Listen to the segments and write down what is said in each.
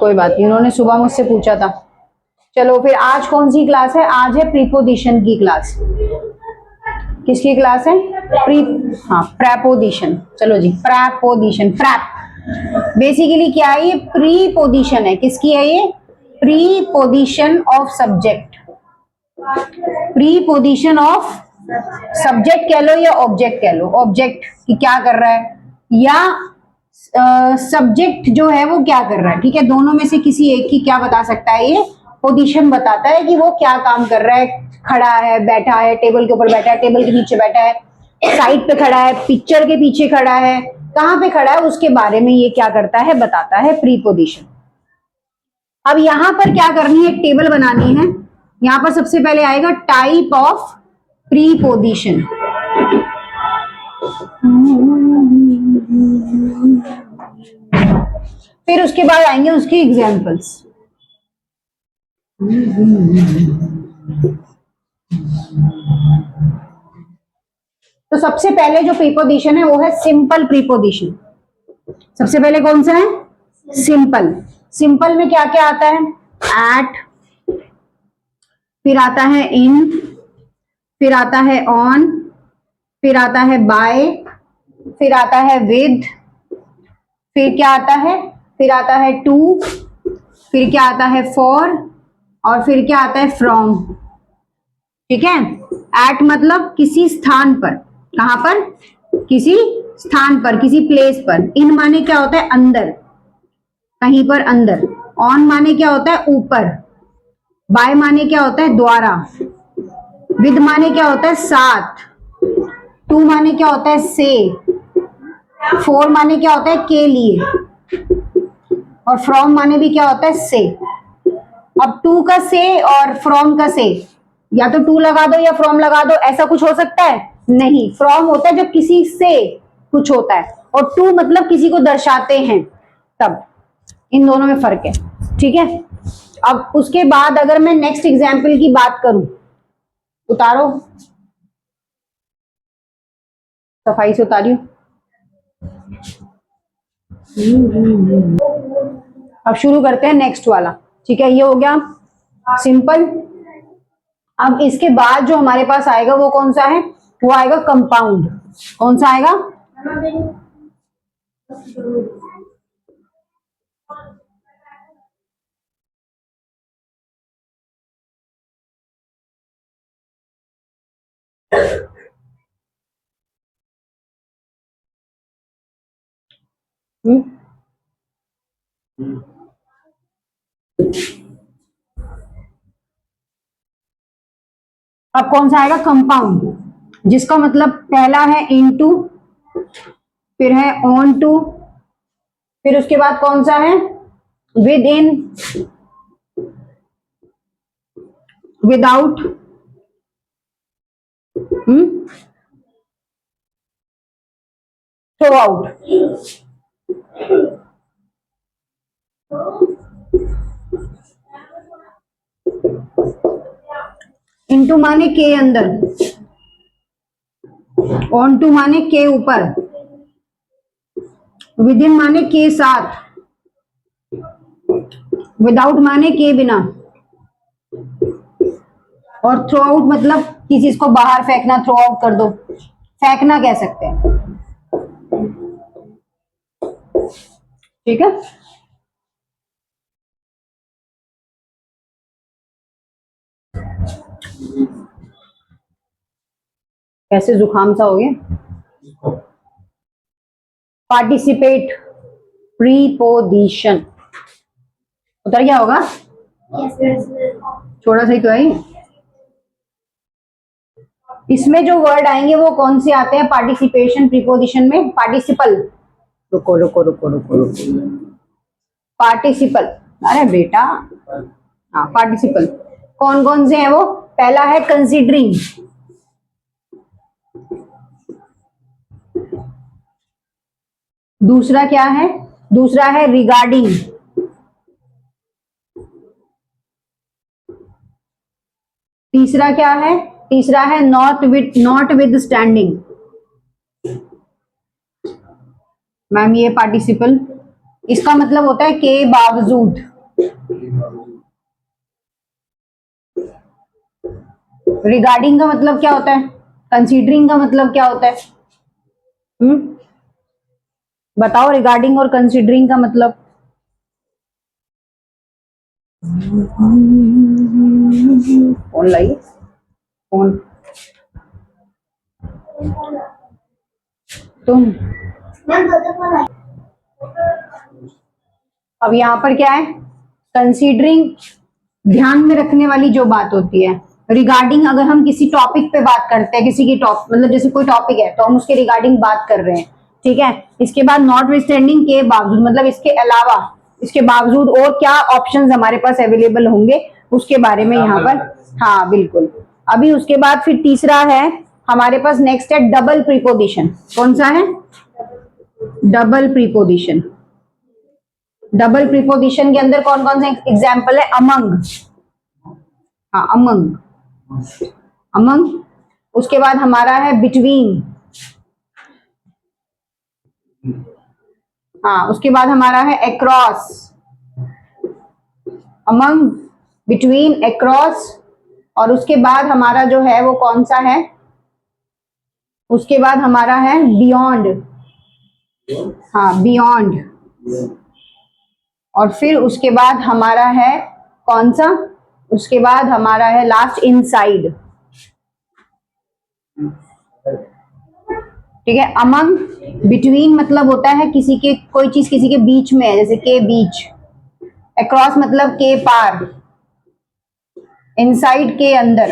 कोई बात नहीं, उन्होंने सुबह मुझसे पूछा था। चलो फिर आज कौन सी क्लास है? आज है प्रीपोजिशन की क्लास। किसकी क्लास है? प्रेपोजिशन। चलो जी, प्रेपोजिशन। प्रेप बेसिकली क्या है? ये प्रीपोजिशन है। किसकी है ये? Preposition of subject. Preposition of subject कह लो या ऑब्जेक्ट कह लो। ऑब्जेक्ट कि क्या कर रहा है, या सब्जेक्ट जो है वो क्या कर रहा है। ठीक है, दोनों में से किसी एक की क्या बता सकता है? ये पोजीशन बताता है कि वो क्या काम कर रहा है। खड़ा है, बैठा है, टेबल के ऊपर बैठा है, टेबल के नीचे बैठा है, साइड पे खड़ा है, पिक्चर के पीछे खड़ा है, कहाँ पे खड़ा है, उसके बारे में ये क्या करता है? बताता है, प्रीपोजिशन। अब यहां पर क्या करनी है? एक टेबल बनानी है। यहां पर सबसे पहले आएगा टाइप ऑफ प्रीपोजिशन। फिर उसके बाद आएंगे उसकी एग्जाम्पल्स। तो सबसे पहले जो प्रीपोजिशन है वो है सिंपल प्रीपोजिशन। सबसे पहले कौन सा है? सिंपल। सिंपल में क्या क्या आता है? एट, फिर आता है इन, फिर आता है ऑन, फिर आता है बाय, फिर आता है विद, फिर क्या आता है? फिर आता है टू, फिर क्या आता है? फॉर, और फिर क्या आता है? फ्रॉम। ठीक है, एट मतलब किसी स्थान पर। कहां पर? किसी स्थान पर, किसी प्लेस पर। इन माने क्या होता है? अंदर, कहीं पर अंदर। ऑन माने क्या होता है? ऊपर। बाय माने क्या होता है? द्वारा। विद माने क्या होता है? साथ। टू माने क्या होता है? से। फोर माने क्या होता है? के लिए। और फ्रॉम माने भी क्या होता है? से। अब टू का से और फ्रॉम का से, या तो टू लगा दो या फ्रॉम लगा दो, ऐसा कुछ हो सकता है? नहीं। फ्रॉम होता है जब किसी से कुछ होता है, और टू मतलब किसी को दर्शाते हैं, तब। इन दोनों में फर्क है। ठीक है, अब उसके बाद अगर मैं नेक्स्ट एग्जाम्पल की बात करूं, उतारो, सफाई से उतारियो। अब शुरू करते हैं नेक्स्ट वाला। ठीक है, ये हो गया सिंपल। अब इसके बाद जो हमारे पास आएगा वो कौन सा है? वो आएगा कंपाउंड। कौन सा आएगा? अब कौन सा आएगा? कंपाउंड, जिसका मतलब पहला है इनटू, फिर है ऑन टू, फिर उसके बाद कौन सा है? With in, without, through out. Into माने के अंदर, ऑन टू माने के ऊपर, विद इन माने के साथ, विदाउट माने के बिना, और थ्रो आउट मतलब किसी चीज को बाहर फेंकना, थ्रो आउट कर दो, फेंकना कह सकते हैं। ठीक है, कैसे जुकाम सा हो गया? पार्टिसिपेट प्रीपोजिशन उतर गया होगा? थोड़ा सा ही तो है। इसमें जो वर्ड आएंगे वो कौन से आते हैं पार्टिसिपेशन प्रीपोजिशन में? पार्टिसिपल। रुको रुको रुको रुको रुको, पार्टिसिपल। अरे बेटा, हाँ पार्टिसिपल। कौन कौन से हैं वो? पहला है कंसीडरिंग, दूसरा क्या है? दूसरा है रिगार्डिंग, तीसरा क्या है? तीसरा है नॉट विद स्टैंडिंग। मैम ये पार्टिसिपल, इसका मतलब होता है के बावजूद। रिगार्डिंग का मतलब क्या होता है? कंसीडरिंग का मतलब क्या होता है? बताओ, रिगार्डिंग और कंसीडरिंग का मतलब। फोन लाइए, फोन। तुम अब यहाँ पर क्या है? कंसीडरिंग ध्यान में रखने वाली जो बात होती है। रिगार्डिंग अगर हम किसी टॉपिक पे बात करते हैं, किसी की मतलब जैसे कोई टॉपिक है तो हम उसके रिगार्डिंग बात कर रहे हैं, ठीक है। इसके बाद नॉट विथस्टैंडिंग के बावजूद, मतलब इसके अलावा, इसके बावजूद और क्या ऑप्शंस हमारे पास अवेलेबल होंगे उसके बारे में यहाँ पर। हाँ बिल्कुल। अभी उसके बाद फिर तीसरा है हमारे पास, नेक्स्ट है डबल प्रीपोजिशन। कौन सा है? Double preposition. डबल प्रीपोजिशन के अंदर कौन कौन से एग्जाम्पल है? अमंग, हाँ अमंग, अमंग। उसके बाद हमारा है बिटवीन, हाँ। उसके बाद हमारा है अक्रॉस, अमंग, बिटवीन, अक्रॉस। और उसके बाद हमारा जो है वो कौन सा है? उसके बाद हमारा है बियॉन्ड, हाँ बियॉन्ड। और फिर उसके बाद हमारा है कौन सा? उसके बाद हमारा है लास्ट, इनसाइड। ठीक है। अमंग, बिटवीन मतलब होता है किसी के, कोई चीज किसी के बीच में है, जैसे के बीच। अक्रॉस मतलब के पार। इनसाइड के अंदर,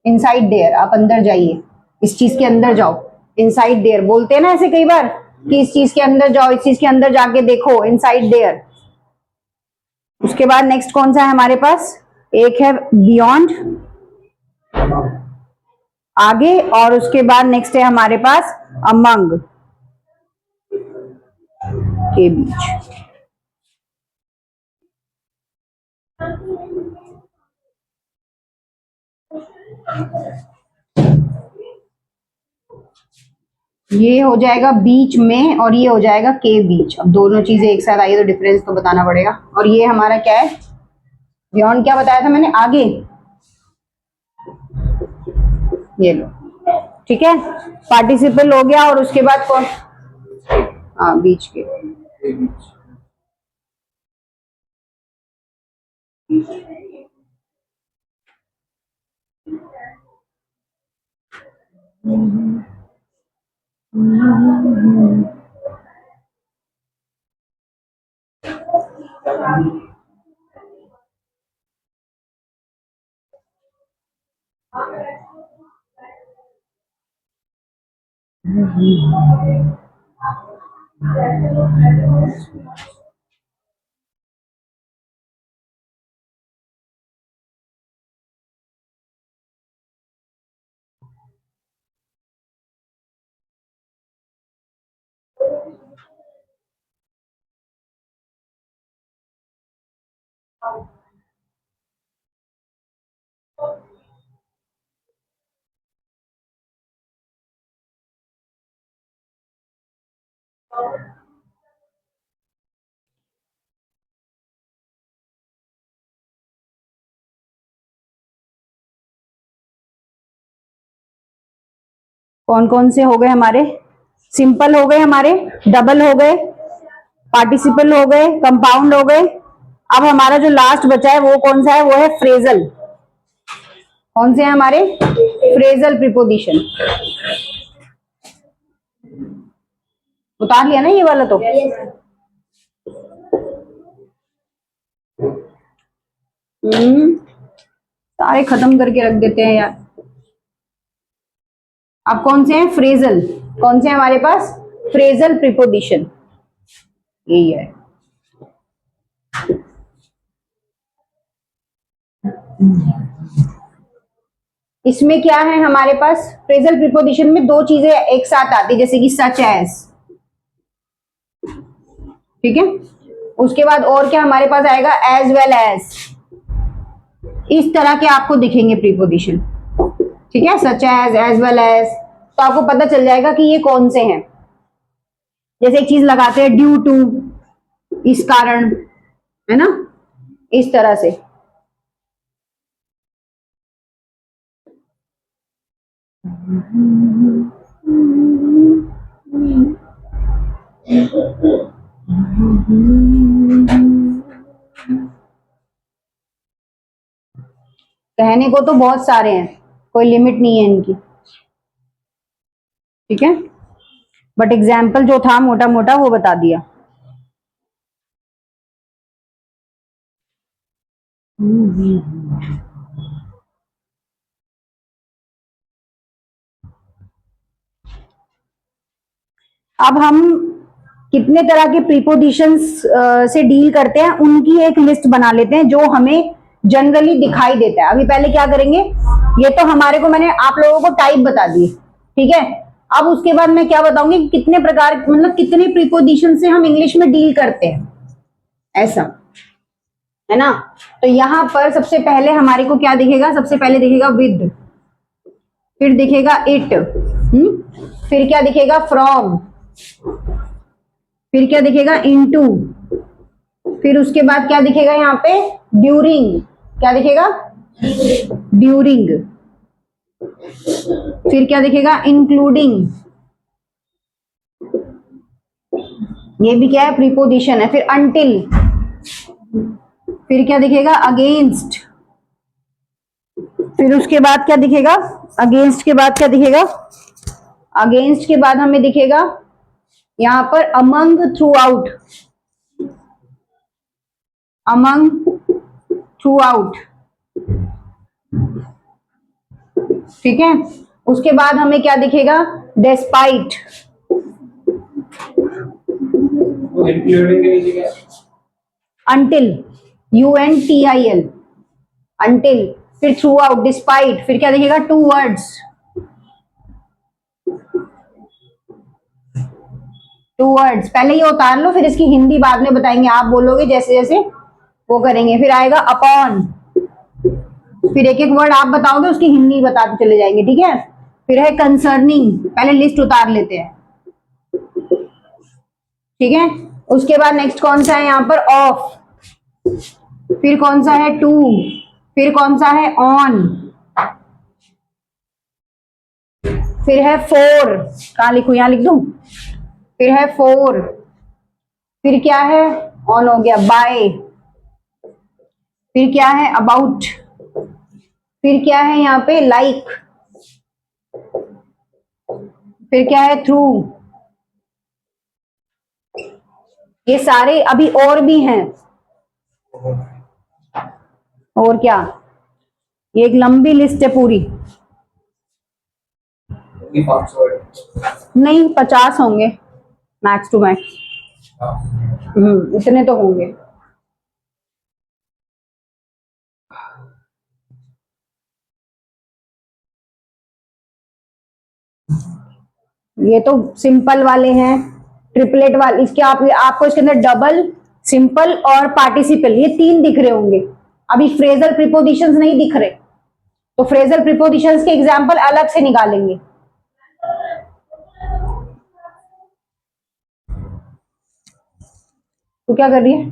इनसाइड देयर, आप अंदर जाइए, इस चीज के अंदर जाओ। इनसाइड देयर बोलते हैं ना ऐसे कई बार कि इस चीज के अंदर जाओ, इस चीज के अंदर जाके देखो, इनसाइड देयर। उसके बाद नेक्स्ट कौन सा है हमारे पास? एक है बियॉन्ड, आगे। और उसके बाद नेक्स्ट है हमारे पास अमंग, के बीच। ये हो जाएगा बीच में और ये हो जाएगा के बीच। अब दोनों चीजें एक साथ आई है तो डिफरेंस तो बताना पड़ेगा। और ये हमारा क्या है? बियॉन्ड क्या बताया था मैंने? आगे, ये लो, ठीक है। पार्टिसिपल हो गया। और उसके बाद कौन? हाँ बीच के। कौन कौन से हो गए हमारे? सिंपल हो गए हमारे, डबल हो गए, पार्टिसिपल हो गए, कंपाउंड हो गए। अब हमारा जो लास्ट बचा है वो कौन सा है? वो है फ्रेजल। कौन से हैं हमारे? Phrasal preposition. उतार लिया ना ये वाला तो। सारे खत्म करके रख देते हैं यार। अब कौन से हैं? फ्रेजल। कौन से हैं हमारे पास? फ्रेजल प्रीपोजिशन, यही है। इसमें क्या है हमारे पास? फ्रेजल प्रीपोजिशन में दो चीजें एक साथ आती, जैसे कि सच एज, ठीक है। उसके बाद और क्या हमारे पास आएगा? As well as. इस तरह के आपको दिखेंगे प्रीपोजिशन, ठीक है। सच एज वेल एज, तो आपको पता चल जाएगा कि ये कौन से हैं। जैसे एक चीज लगाते हैं, ड्यू टू, इस कारण, है ना, इस तरह से। कहने को तो बहुत सारे हैं, कोई लिमिट नहीं है इनकी, ठीक है, बट एग्जाम्पल जो था मोटा मोटा वो बता दिया। अब हम कितने तरह के प्रीपोजिशंस से डील करते हैं उनकी एक लिस्ट बना लेते हैं जो हमें जनरली दिखाई देता है। अभी पहले क्या करेंगे, ये तो हमारे को मैंने आप लोगों को टाइप बता दिए, ठीक है। अब उसके बाद मैं क्या बताऊंगी कि कितने प्रकार, मतलब कितने प्रीपोजिशन से हम इंग्लिश में डील करते हैं, ऐसा है ना। तो यहां पर सबसे पहले हमारे को क्या दिखेगा, सबसे पहले दिखेगा विद, फिर दिखेगा इट, फिर क्या दिखेगा फ्रॉम, फिर क्या दिखेगा इनटू, फिर उसके बाद क्या दिखेगा यहाँ पे ड्यूरिंग, क्या दिखेगा ड्यूरिंग, फिर क्या दिखेगा इंक्लूडिंग, ये भी क्या है प्रीपोजिशन है, फिर अंटिल, फिर क्या दिखेगा अगेंस्ट, फिर उसके बाद क्या दिखेगा, अगेंस्ट के बाद क्या दिखेगा, अगेंस्ट के बाद हमें दिखेगा यहां पर among, through out, among, through out, ठीक है। उसके बाद हमें क्या दिखेगा डेस्पाइट, अंटिल, UNTIL, अंटिल, फिर थ्रू आउट, डिस्पाइट, फिर क्या दिखेगा टू वर्ड्स, टू वर्ड्स, पहले ये उतार लो फिर इसकी हिंदी बाद में बताएंगे, आप बोलोगे जैसे जैसे वो करेंगे। फिर आएगा अपॉन, फिर एक एक वर्ड आप बताओगे उसकी हिंदी बताते चले जाएंगे, ठीक है। फिर है कंसर्निंग, पहले लिस्ट उतार लेते हैं, ठीक है। उसके बाद नेक्स्ट कौन सा है यहाँ पर ऑफ, फिर कौन सा है टू, फिर कौन सा है ऑन, फिर है फोर, कहाँ लिखूं, यहाँ लिख दूं, फिर है फोर, फिर क्या है ऑन हो गया बाय, फिर क्या है अबाउट, फिर क्या है यहाँ पे लाइक, फिर क्या है थ्रू, ये सारे अभी और भी हैं, और क्या, ये एक लंबी लिस्ट है पूरी, नहीं 50 होंगे मैक्स टू मैक्स, इतने तो होंगे। ये तो सिंपल वाले हैं, ट्रिपलेट वाले, इसके आपको इसके अंदर डबल, सिंपल और पार्टिसिपल, ये तीन दिख रहे होंगे, अभी फ्रेजल प्रीपोजिशंस नहीं दिख रहे, तो फ्रेजल प्रीपोजिशंस के एग्जांपल अलग से निकालेंगे। तो क्या कर रही है,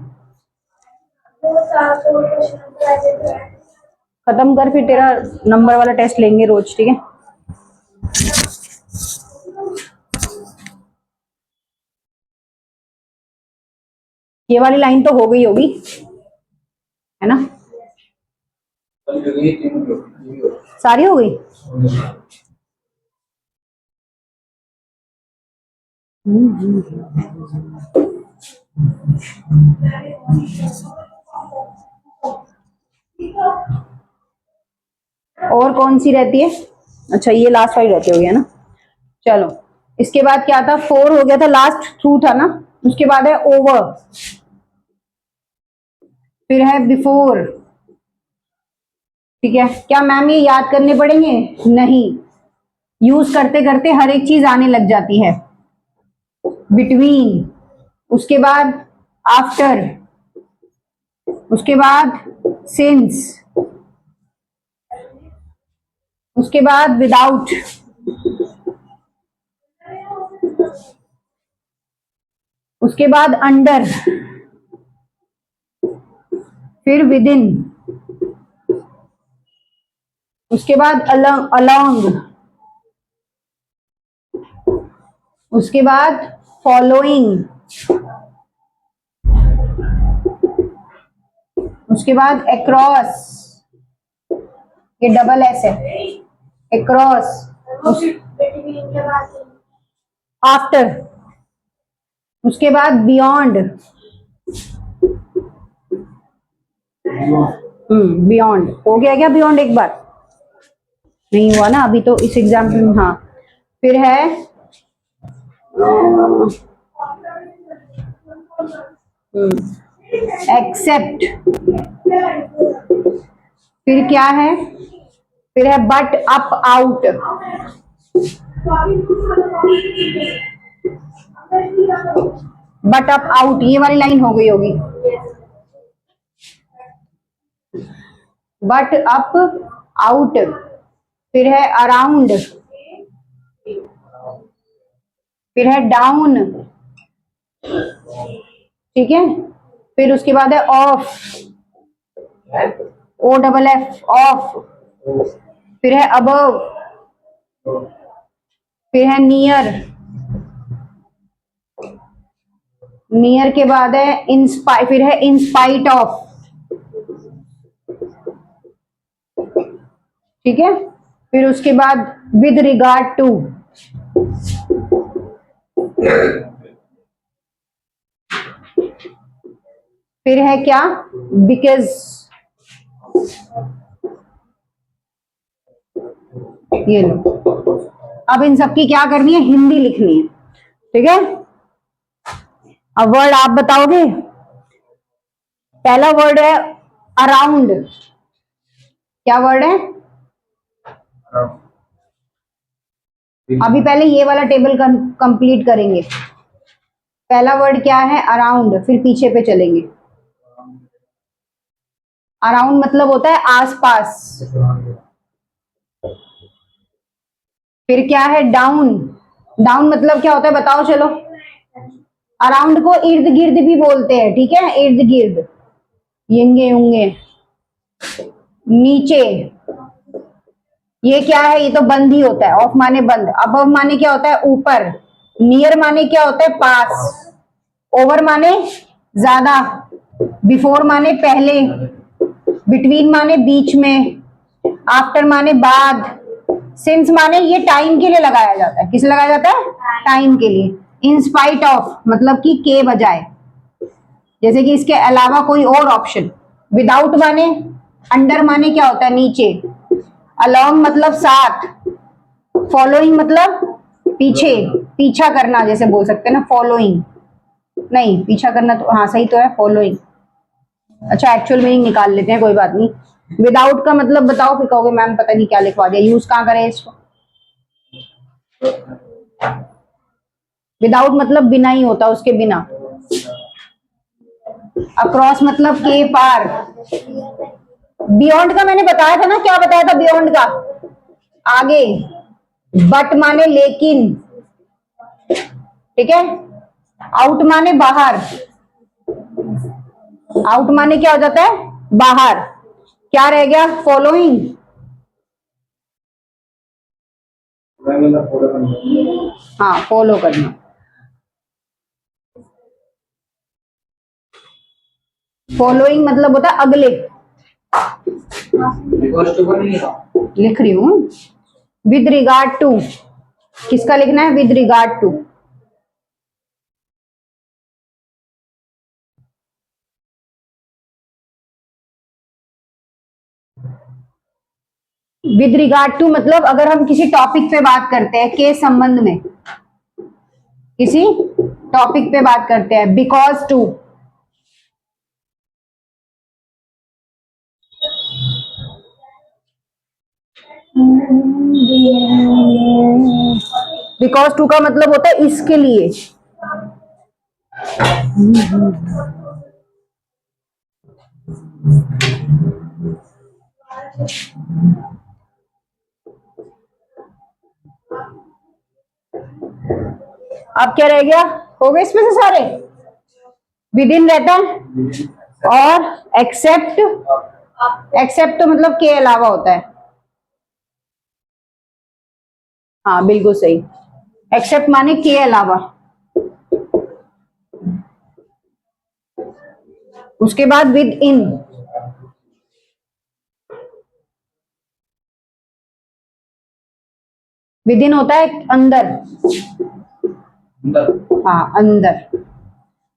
खत्म कर, फिर तेरा नंबर वाला टेस्ट लेंगे रोज, ठीक है। ये वाली लाइन तो हो गई होगी, है ना, सारी हो गई। और कौन सी रहती है, अच्छा ये लास्ट वाली रहती होगी, है ना। चलो इसके बाद क्या था, फोर हो गया था, लास्ट थ्रू था ना, उसके बाद है ओवर, फिर है बिफोर, ठीक है। क्या मैम ये याद करने पड़ेंगे, नहीं, यूज करते करते हर एक चीज आने लग जाती है। बिटवीन, उसके बाद आफ्टर, उसके बाद सिंस, उसके बाद विदाउट, उसके बाद अंडर, फिर विद इन, उसके बाद अलोंग, उसके बाद फॉलोइंग, उसके बाद अक्रॉस, ये डबल एस है, अक्रॉस, आफ्टर, उसके बाद बियॉन्ड, बियॉन्ड हो गया क्या? बियॉन्ड एक बार नहीं हुआ ना अभी तो इस एग्जाम्पल में। हाँ, फिर है एक्सेप्ट, फिर क्या है? फिर है but up out, but up out, ये वाली लाइन हो गई होगी। बट अप आउट, फिर है अराउंड, फिर है डाउन, ठीक है, फिर उसके बाद है off, O double F, off, फिर है अबव, फिर है नियर, नियर के बाद है इंस्पाइट, फिर है इंस्पाइट ऑफ, ठीक है, फिर उसके बाद विद रिगार्ड टू, फिर है क्या? बिकॉज, ये लो। अब इन सबकी क्या करनी है? हिंदी लिखनी है, ठीक है। अब वर्ड आप बताओगे। पहला वर्ड है अराउंड, क्या वर्ड है? अभी पहले ये वाला टेबल कंप्लीट करेंगे। पहला वर्ड क्या है? अराउंड, फिर पीछे पे चलेंगे। अराउंड मतलब होता है आसपास। फिर क्या है? डाउन, डाउन मतलब क्या होता है बताओ चलो। अराउंड को इर्द गिर्द भी बोलते हैं, ठीक है, इर्द गिर्द, यंगे उंगे। नीचे, ये क्या है? ये तो बंद ही होता है, ऑफ माने बंद, अबव माने क्या होता है? ऊपर, नियर माने क्या होता है? पास, ओवर माने ज्यादा, बिफोर माने पहले, बिटवीन माने बीच में, आफ्टर माने बाद, सिंस माने ये टाइम के लिए लगाया जाता है। किस लगाया जाता है? टाइम के लिए। इन स्पाइट ऑफ मतलब कि के बजाय, जैसे कि इसके अलावा कोई और ऑप्शन। विदाउट माने, अंडर माने क्या होता है? नीचे, अलोंग मतलब साथ, फॉलोइंग मतलब पीछे, पीछा करना जैसे बोल सकते हैं ना, फॉलोइंग, नहीं पीछा करना तो हाँ सही तो है, फॉलोइंग। अच्छा एक्चुअल मीनिंग निकाल लेते हैं, कोई बात नहीं। विदाउट का मतलब बताओ, फिर कहोगे मैम पता नहीं क्या लिखवा दिया, यूज कहाँ करें इसको। विदाउट मतलब बिना ही होता, उसके बिना। अक्रॉस मतलब के पार। बियॉन्ड का मैंने बताया था ना, क्या बताया था बियॉन्ड का? आगे। बट माने लेकिन, ठीक है। आउट माने बाहर, आउट माने क्या हो जाता है? बाहर। क्या रह गया? फॉलोइंग, हाँ फॉलो करना। फॉलोइंग मतलब होता है अगले। लिख रही हूं, विद रिगार्ड टू, किसका लिखना है? With regard to. With regard to मतलब अगर हम किसी टॉपिक पे बात करते हैं, के संबंध में, किसी टॉपिक पे बात करते हैं। बिकॉज टू, बिकॉज टू का मतलब होता है इसके लिए। अब क्या रह गया? हो गए इसमें से सारे? विद इन रहता है, और एक्सेप्ट, एक्सेप्ट तो मतलब के अलावा होता है। हाँ बिल्कुल सही। एक्सेप्ट माने के अलावा। उसके बाद विद इन, विद इन होता है अंदर, हाँ अंदर।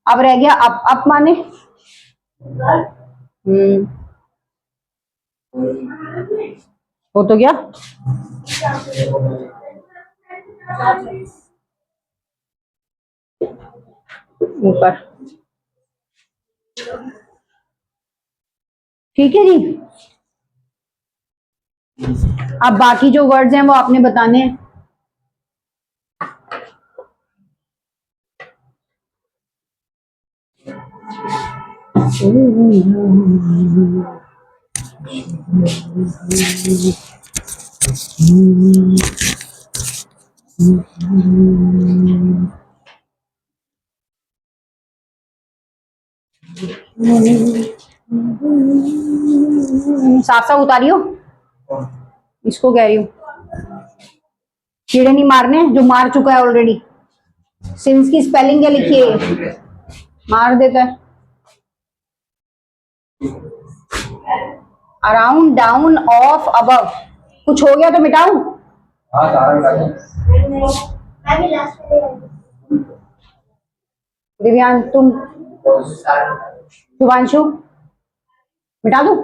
अब रह गया अप माने, हो तो गया। ऊपर, ठीक है जी। अब बाकी जो वर्ड्स हैं वो आपने बताने हैं। साफ साफ उतारियो, इसको कह रही हूँ, कीड़े नहीं मारने, जो मार चुका है ऑलरेडी। सिंस की स्पेलिंग क्या लिखी है, मार देता है। अराउंड, डाउन, ऑफ, अबव, कुछ हो गया तो मिटाऊं? दिव्यांग, तुम, शुभांशु, मिटा दूं?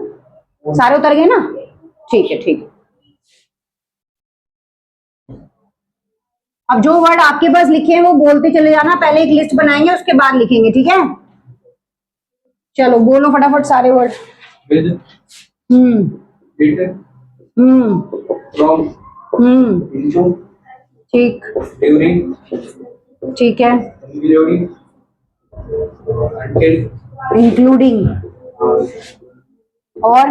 सारे उतर गए ना? ठीक है, ठीक है। अब जो वर्ड आपके पास लिखे हैं वो बोलते चले जाना, पहले एक लिस्ट बनाएंगे उसके बाद लिखेंगे, ठीक है? चलो बोलो फटाफट सारे word. With, it, from, into, ठीक, ड्यूरिंग, ठीक है, इंक्लूडिंग, until, इंक्लूडिंग, और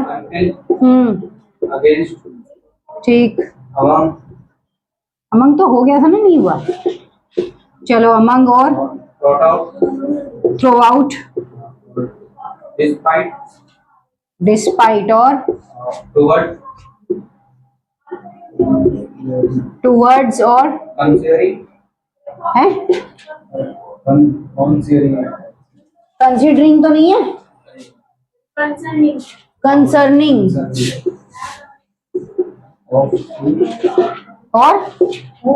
against, ठीक, among, अमंग तो हो गया था ना, नहीं हुआ? चलो अमंग और brought out, throw out, despite, despite और toward, टूवर्ड्स और considering, है, considering, कंसिडरिंग तो नहीं है, कंसर्निंग of, और to,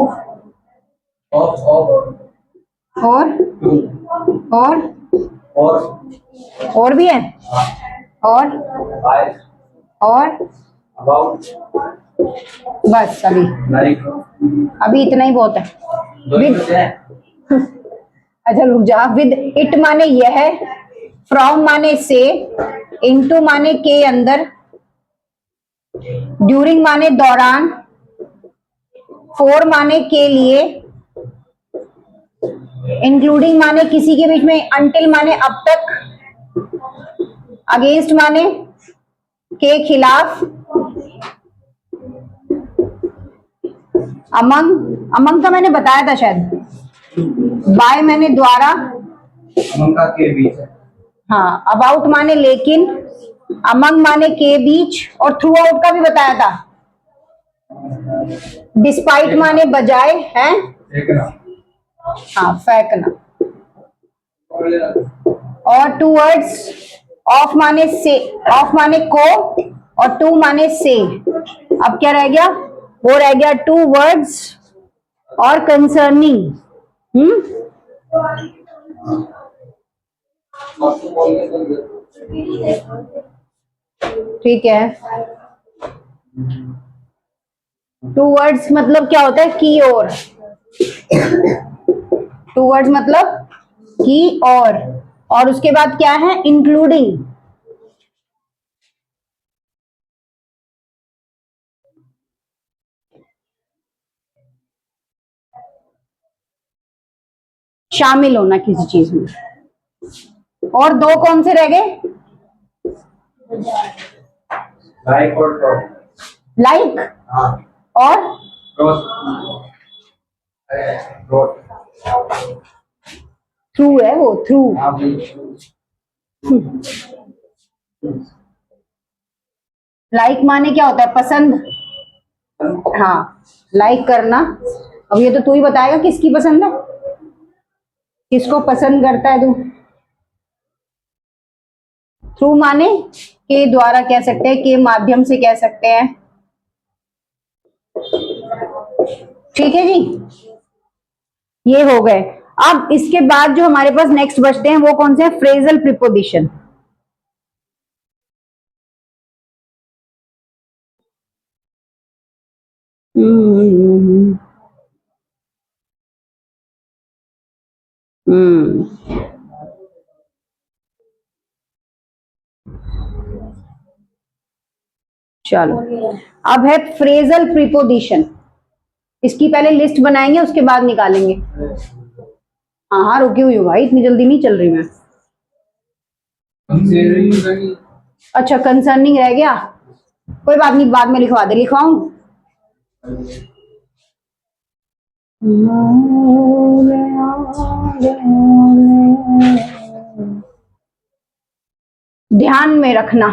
और भी है, और by, about, बस like, अभी इतना ही बहुत है। दोनों से है। अच्छा रुक जा। विद इट माने यह है, फ्रॉम माने से, इनटू माने के अंदर, ड्यूरिंग माने दौरान, फॉर माने के लिए, इंक्लूडिंग माने किसी के बीच में, अंटिल माने अब तक, अगेंस्ट माने के खिलाफ, अमंग का मैंने बताया था शायद, बाय मैंने द्वारा, अमंग का के बीच है। हाँ, अबाउट माने लेकिन, अमंग माने के बीच, और थ्रू आउट का भी बताया था। डिस्पाइट माने बजाय है, फेंकना, हाँ फेंकना, और टू वर्ड्स, ऑफ माने से, ऑफ माने को, और टू माने से। अब क्या रह गया? वो रह गया टू वर्ड्स और कंसर्निंग। ठीक है। टू वर्ड्स मतलब क्या होता है? की और। टू वर्ड्स मतलब की और उसके बाद क्या है? इंक्लूडिंग। शामिल होना किसी चीज में। और दो कौन से रह गए? लाइक और क्रॉस। लाइक और क्रॉस, थ्रू है, वो थ्रू। लाइक माने क्या होता है? पसंद। हाँ, लाइक करना। अब ये तो तू ही बताएगा किसकी पसंद है, किसको पसंद करता है तू। थ्रू माने के द्वारा कह सकते हैं, के माध्यम से कह सकते हैं। ठीक है जी, ये हो गए। अब इसके बाद जो हमारे पास नेक्स्ट बचते हैं वो कौन से हैं, फ्रेजल प्रीपोजिशन। हम्म चलो, अब है फ्रेजल प्रीपोजिशन। इसकी पहले लिस्ट बनाएंगे, उसके बाद निकालेंगे। हाँ हाँ, रुकी हुई हूँ भाई, इतनी जल्दी नहीं चल रही मैं। अच्छा, कंसर्निंग रह गया, कोई बात नहीं, बाद में लिखवा दे, लिखवाऊं। ध्यान में रखना,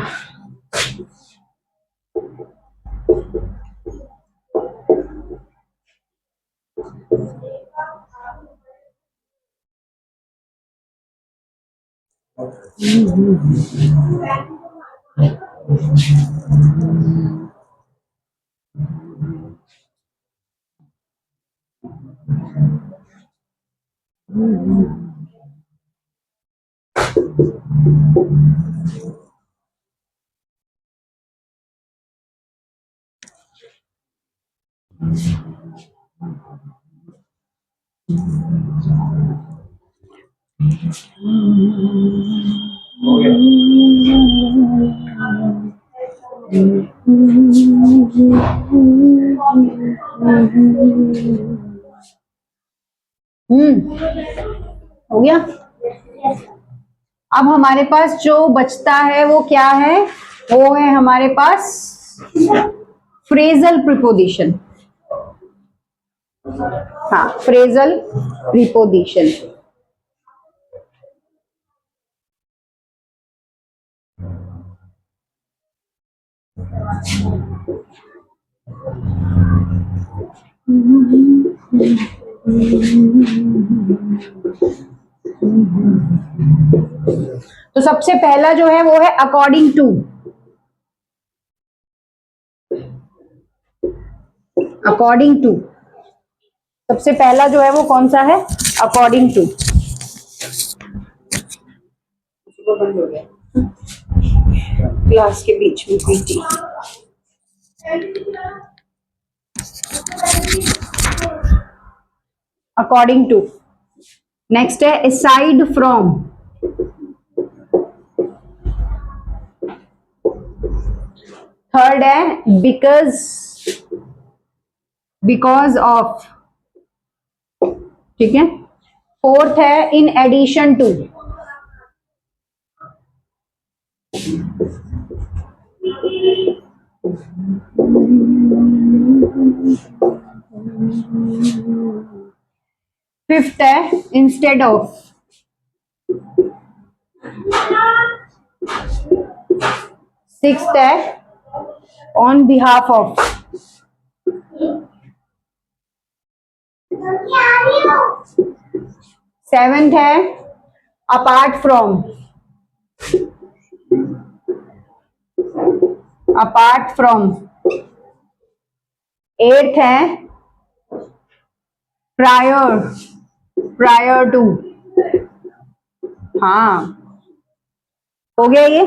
हो गया। अब हमारे पास जो बचता है वो क्या है, वो है हमारे पास फ्रेजल प्रीपोजिशन। हाँ, फ्रेजल प्रीपोजिशन। तो सबसे पहला जो है वो है अकॉर्डिंग टू। अकॉर्डिंग टू, सबसे पहला जो है वो कौन सा है, अकॉर्डिंग टू। क्लास के बीच में पीटी। According to. नेक्स्ट है असाइड फ्रॉम। थर्ड है बिकॉज, बिकॉज ऑफ। ठीक है। फोर्थ है इन एडिशन टू। फिफ्थ है इंस्टेड ऑफ। सिक्स्थ है ऑन बिहाफ ऑफ। सेवेंथ है apart from. Apart from. Eighth है प्रायर, प्रायर टू। हाँ, हो गया ये।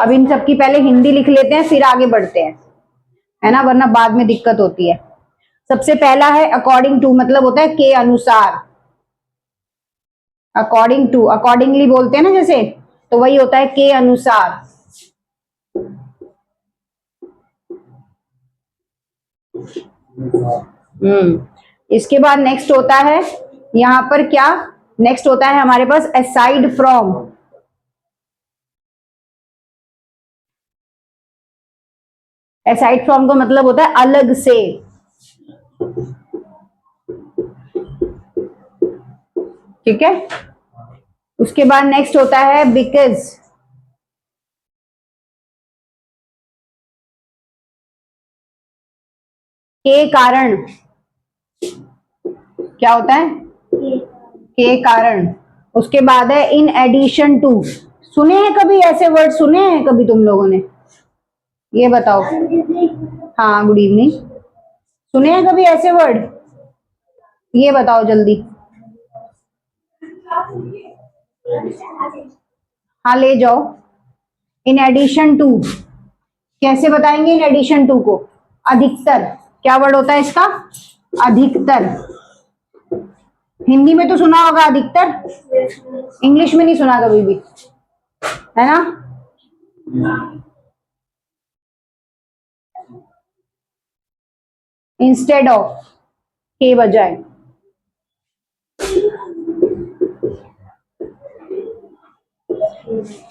अब इन सबकी पहले हिंदी लिख लेते हैं, फिर आगे बढ़ते हैं, है ना, वरना बाद में दिक्कत होती है। सबसे पहला है अकॉर्डिंग टू, मतलब होता है के अनुसार। अकॉर्डिंग टू, अकॉर्डिंगली बोलते हैं ना जैसे, तो वही होता है के अनुसार। इसके बाद नेक्स्ट होता है यहां पर क्या, नेक्स्ट होता है हमारे पास असाइड फ्रॉम। असाइड फ्रॉम का मतलब होता है अलग से। ठीक है। उसके बाद नेक्स्ट होता है बिकॉज। के कारण। क्या होता है? के कारण। उसके बाद है इन एडिशन टू। सुने हैं कभी ऐसे वर्ड, सुने हैं कभी तुम लोगों ने? ये बताओ। हाँ, गुड इवनिंग। सुने हैं कभी ऐसे वर्ड? ये बताओ जल्दी। हाँ, ले जाओ। इन एडिशन टू कैसे बताएंगे? इन एडिशन टू को अधिकतर, क्या वर्ड होता है इसका? अधिकतर। हिंदी में तो सुना होगा अधिकतर, इंग्लिश में नहीं सुना कभी भी, है ना? इंस्टेड ऑफ, के बजाय।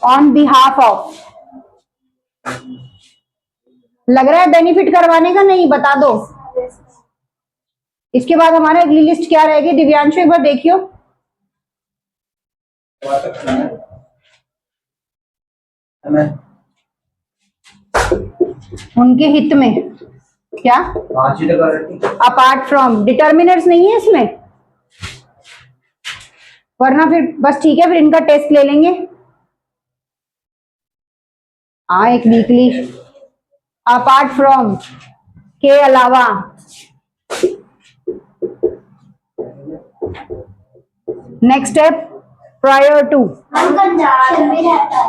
On behalf of. लग रहा है बेनिफिट करवाने का? नहीं, बता दो। इसके बाद हमारा अगली लिस्ट क्या रहेगी? दिव्यांशु एक बार देखियो। उनके हित में। क्या? Apart from. डिटर्मिनर्स नहीं है इसमें, वरना फिर बस ठीक है, फिर इनका टेस्ट ले लेंगे। हाँ, एक वीकली। अपार्ट फ्रॉम, के अलावा। Next step, prior to.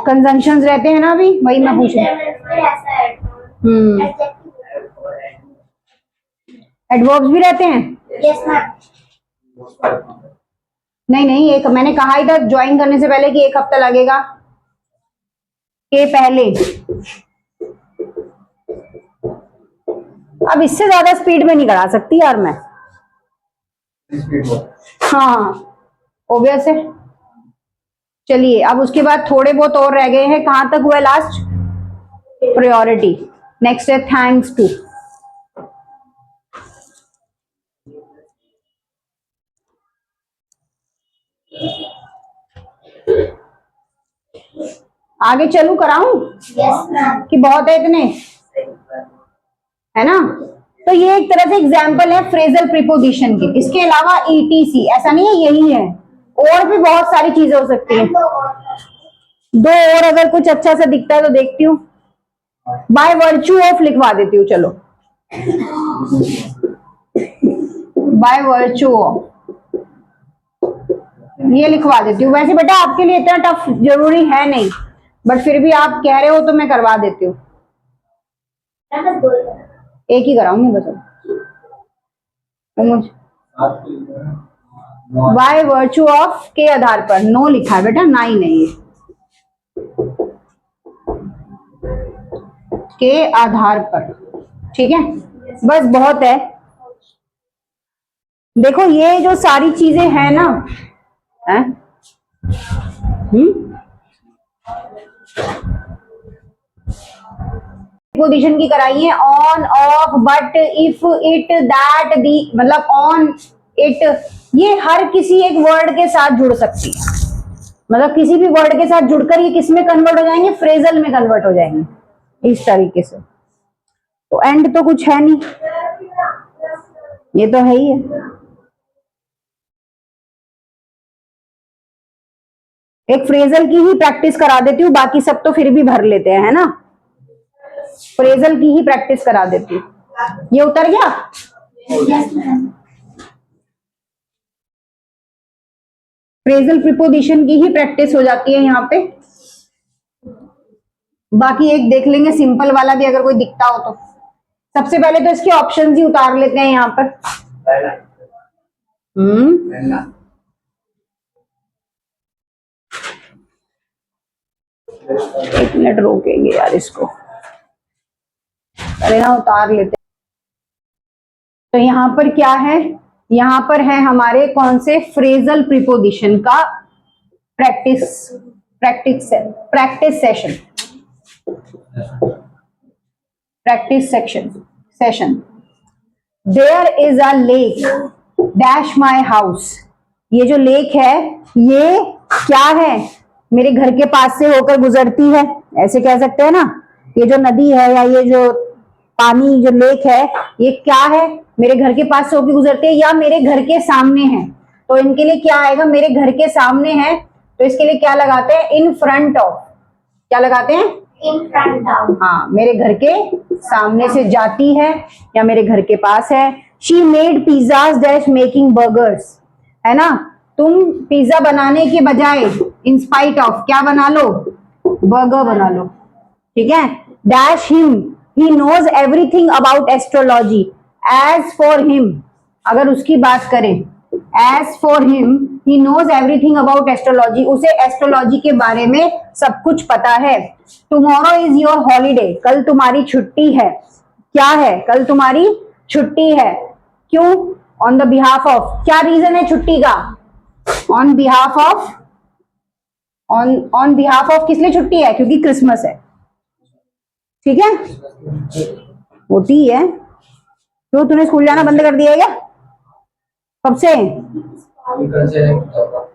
Conjunctions रहते हैं ना, अभी वही मैं पूछ रही। एडवर्ब्स भी रहते हैं? नहीं नहीं, एक मैंने कहा ही था ज्वाइन करने से पहले कि 1 हफ्ता लगेगा। के पहले। अब इससे ज्यादा स्पीड में नहीं करा सकती यार मैं। हाँ, ओबियस है। चलिए, अब उसके बाद थोड़े बहुत और रह गए हैं। कहां तक हुआ लास्ट? प्रायोरिटी। नेक्स्ट है थैंक्स टू। आगे चलू कराऊं? कि बहुत है इतने, है ना? तो ये एक तरह से एग्जाम्पल है फ्रेजल प्रीपोजिशन की। इसके अलावा ईटीसी, ऐसा नहीं है यही है, और भी बहुत सारी चीजें हो सकती हैं। दो और अगर कुछ अच्छा सा दिखता है तो देखती हूँ। बाय वर्च्यू ऑफ लिखवा देती हूँ, चलो। बाय वर्च्यू ऑफ ये लिखवा देती हूँ। वैसे बेटा आपके लिए इतना टफ जरूरी है नहीं, बट फिर भी आप कह रहे हो तो मैं करवा देती हूँ। एक ही कराऊंगी बस। बाय वर्च्यू ऑफ के आधार पर। नो लिखा है बेटा, ना ही नहीं है। के आधार पर, ठीक है, बस बहुत है। देखो ये जो सारी चीजें हैं ना, है? पोजीशन की कराई है। On, off, but, if, it, that, the, मतलब ऑन, इट, ये हर किसी एक वर्ड के साथ जुड़ सकती है। मतलब किसी भी वर्ड के साथ जुड़कर ये किस में कन्वर्ट हो जाएंगे? फ्रेजल में कन्वर्ट हो जाएंगे इस तरीके से। तो एंड तो कुछ है नहीं, ये तो है ही है। एक फ्रेजल की ही प्रैक्टिस करा देती हूँ, बाकी सब तो फिर भी भर लेते हैं, है ना? फ्रेजल की ही प्रैक्टिस करा देती हूँ। ये उतर गया? फ्रेजल प्रीपोजिशन की ही प्रैक्टिस हो जाती है यहाँ पे। बाकी एक देख लेंगे सिंपल वाला भी, अगर कोई दिखता हो तो। सबसे पहले तो इसके ऑप्शंस ही उतार लेते हैं यहाँ पर। एक मिनट रोकेंगे यार इसको, अरे ना उतार लेते। तो यहाँ पर क्या है? यहाँ पर है हमारे कौन से? फ्रेजल प्रीपोजिशन का practice session. There is a lake dash my house. ये जो लेक है ये क्या है? मेरे घर के पास से होकर गुजरती है, ऐसे कह सकते हैं ना। ये जो नदी है या ये जो पानी, जो लेक है, ये क्या है? मेरे घर के पास से होके गुजरते हैं या मेरे घर के सामने है, तो इनके लिए क्या आएगा, मेरे घर के सामने है तो इसके लिए क्या लगाते हैं, इन फ्रंट ऑफ, क्या लगाते हैं, इन फ्रंट ऑफ। हाँ, मेरे घर के सामने से जाती है या मेरे घर के पास है। She made pizzas dash making burgers, है ना, तुम पिज्जा बनाने के बजाय इन स्पाइट ऑफ क्या बना लो, बर्गर बना लो, ठीक है। Dash him, he knows everything about astrology, as for him, अगर उसकी बात करें, as for him he knows everything about astrology, उसे एस्ट्रोलॉजी के बारे में सब कुछ पता है। टुमारो इज योर हॉलीडे, कल तुम्हारी छुट्टी है, क्या है, कल तुम्हारी छुट्टी है, क्यों, ऑन द बिहाफ ऑफ, क्या रीजन है छुट्टी का, on behalf of, on behalf of किस लिए छुट्टी है, क्योंकि क्रिसमस है, ठीक है, होती है। क्यों, तूने स्कूल जाना बंद कर दिया है क्या, कब से, कल से नहीं होता।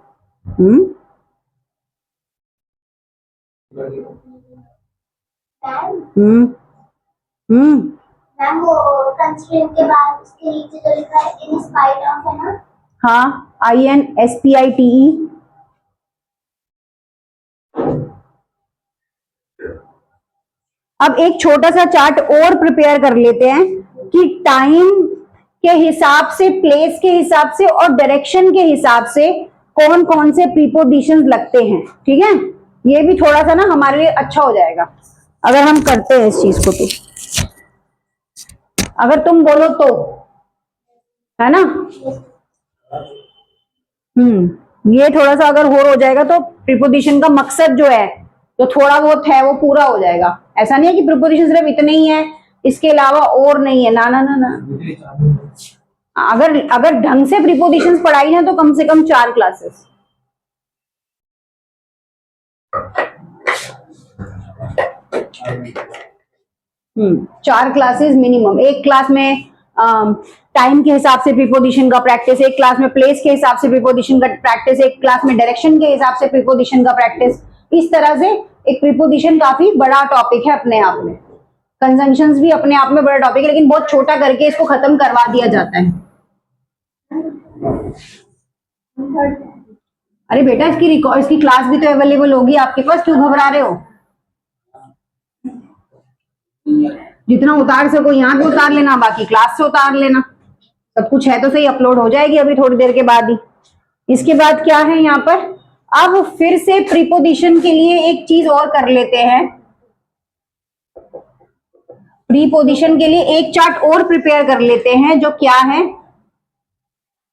हम्म, मैम वो कंस्ट्रेंट के बाद उसके नीचे जो लिखा है इन स्पाइट ऑफ है ना। हाँ, INSPITE। अब एक छोटा सा चार्ट और प्रिपेयर कर लेते हैं कि टाइम के हिसाब से, प्लेस के हिसाब से और डायरेक्शन के हिसाब से कौन कौन से प्रीपोजिशंस लगते हैं, ठीक है। ये भी थोड़ा सा ना हमारे लिए अच्छा हो जाएगा अगर हम करते हैं इस चीज को, तो अगर तुम बोलो तो, है ना। ये थोड़ा सा अगर और हो जाएगा तो प्रीपोजिशन का मकसद जो है, जो थोड़ा बहुत है वो पूरा हो जाएगा। ऐसा नहीं है कि प्रीपोजिशन सिर्फ इतने ही है, इसके अलावा और नहीं है, ना ना ना ना। अगर ढंग से प्रीपोजिशंस पढ़ाई है तो कम से कम 4 क्लासेस। चार क्लासेस मिनिमम, एक क्लास में टाइम के हिसाब से प्रीपोजिशन का प्रैक्टिस, एक क्लास में प्लेस के हिसाब से प्रीपोजिशन का प्रैक्टिस, एक क्लास में डायरेक्शन के हिसाब से प्रीपोजिशन का प्रैक्टिस। इस तरह से एक प्रीपोजिशन काफी बड़ा टॉपिक है अपने आप में, कंजंक्शंस भी अपने आप में बड़ा टॉपिक है, लेकिन बहुत छोटा करके इसको खत्म करवा दिया जाता है। अरे बेटा, इसकी क्लास भी तो अवेलेबल होगी आपके पास, क्यों घबरा रहे हो, जितना उतार सको यहाँ पे उतार लेना, बाकी क्लास से उतार लेना, सब कुछ है तो सही, अपलोड हो जाएगी अभी थोड़ी देर के बाद ही। इसके बाद क्या है यहाँ पर, अब फिर से प्रीपोजिशन के लिए एक चीज और कर लेते हैं, प्रीपोजिशन के लिए एक चार्ट और प्रिपेयर कर लेते हैं, जो क्या है,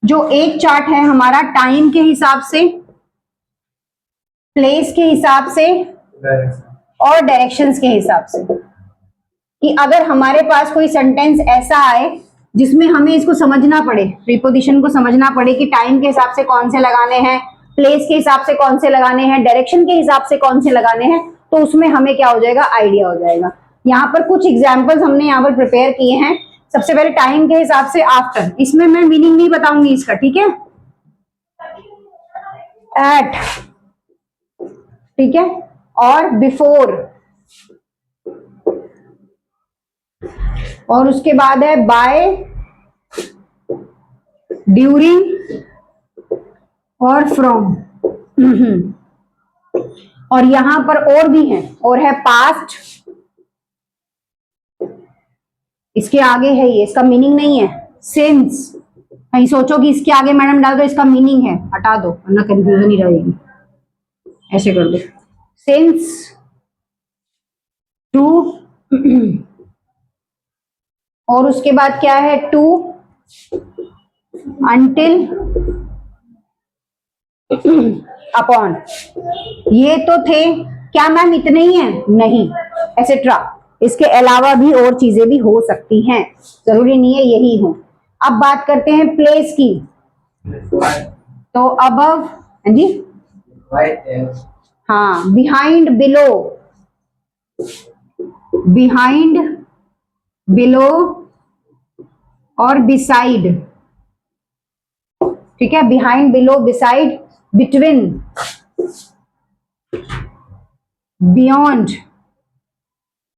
जो एक चार्ट है हमारा टाइम के हिसाब से, प्लेस के हिसाब से और डायरेक्शंस के हिसाब से, कि अगर हमारे पास कोई सेंटेंस ऐसा आए जिसमें हमें इसको समझना पड़े, प्रीपोजिशन को समझना पड़े कि टाइम के हिसाब से कौन से लगाने हैं, प्लेस के हिसाब से कौन से लगाने हैं, डायरेक्शन के हिसाब से कौन से लगाने हैं, तो उसमें हमें क्या हो जाएगा, आइडिया हो जाएगा। यहाँ पर कुछ एग्जाम्पल्स हमने यहाँ पर प्रिपेयर किए हैं। सबसे पहले टाइम के हिसाब से आफ्टर, इसमें मैं मीनिंग नहीं बताऊंगी इसका, ठीक है, एट, ठीक है, और बिफोर, और उसके बाद है बाय, ड्यूरिंग और फ्रॉम। और यहां पर और भी है, और है पास्ट, इसके आगे है ये, इसका मीनिंग नहीं है, सिंस, कहीं सोचो कि इसके आगे मैडम डाल दो इसका मीनिंग है, हटा दो वरना कंफ्यूजन ही रहेगी, ऐसे कर दो, सिंस, टू, और उसके बाद क्या है, टू, अंटिल, अपॉन। ये तो थे, क्या मैम इतने ही हैं, नहीं, एसेट्रा, इसके अलावा भी और चीजें भी हो सकती हैं, जरूरी नहीं है यही हो। अब बात करते हैं प्लेस की, तो अबव, हाँ जी, हाँ, बिहाइंड, बिलो, बिहाइंड, बिलो और बिसाइड, ठीक है, behind, below, beside, between, beyond,